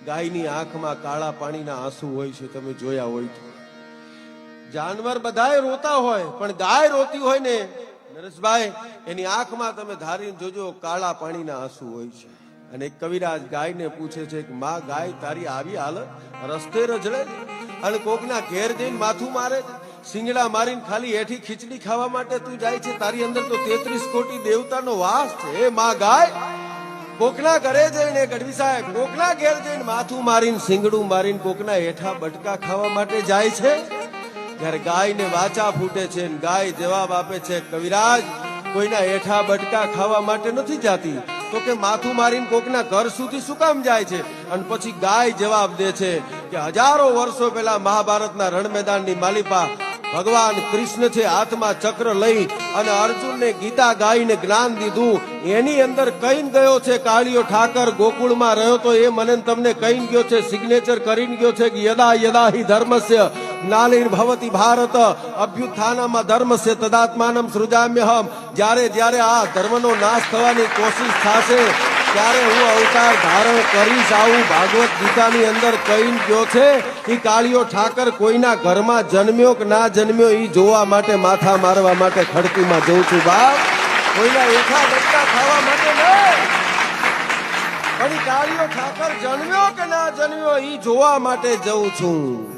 ગાયની આંખમાં કાળા પાણીના આંસુ હોય છે, તમે જોયા હોય તો. જાનવર બધાય રોતા હોય, પણ ગાય રોતી હોય ને નરેશભાઈ, એની આંખમાં તમે ધારીને જોજો કાળા પાણીના આંસુ હોય છે. અને એક કવિરાજ ગાયને પૂછે છે કે માં, ગાય તારી આવી હાલત, રસ્તે રજળે અને કોકના ઘેર જઈને માથું મારે, સિંગડા મારીને ખાલી હેઠી ખીચડી ખાવા માટે તું જાય છે. તારી અંદર તો 33 કોટી દેવતાનો વાસ છે. એ માં ગાય કોકના ઘરે જઈને, ગઢવી સાહેબ, કોકના ઘેર જઈને માથું મારીને સિંગડું મારીને કોકના હેઠા બટકા ખાવા માટે જાય છે. ત્યારે ગાયને વાચા ફૂટે છે, ગાય જવાબ આપે છે, કવિરાજ કોઈના હેઠા બટકા ખાવા માટે નથી જાતી, તો કે માથું મારીને કોકના ઘર સુધી શું કામ જાય છે? અને પછી ગાય જવાબ દે છે કે હજારો વર્ષો પહેલા મહાભારતના રણ મેદાનની માલિપા ભગવાન કૃષ્ણ છે હાથમાં ચક્ર લઈ અને અર્જુનને ગીતા ગાઈને જ્ઞાન દીધું. એની અંદર કહીને ગયો છે કાળિયો ઠાકર ગોકુળમાં રહ્યો તો એ મને તમને કહીને ગયો છે, સિગ્નેચર કરીને ગયો છે કે યદા યદા હિ ધર્મસ્ય જ્ઞાનિર ભવતિ ભારત અભ્યુત્થાનમ ધર્મસ્ય તદાત્માનમ સૃજામ્યહમ. જ્યારે જ્યારે આ ધર્મનો નાશ થવાની કોશિશ થશે ત્યારે હું અવતાર ધારણ કરીશ, આવું ભાગવત ગીતાની અંદર કહીને ગયો છે. એ કાળિયો ઠાકર કોઈના ઘરમાં જન્મ્યો કે ના જન્મ્યો એ જોવા માટે, માથા મારવા માટે ખડકીમાં જઉં છું બાપ, કોઈના એઠા બટકા ખાવા માટે નહીં. પણ કાળિયો ઠાકર જન્મ્યો કે ના જન્મ્યો એ જોવા માટે જઉં છું.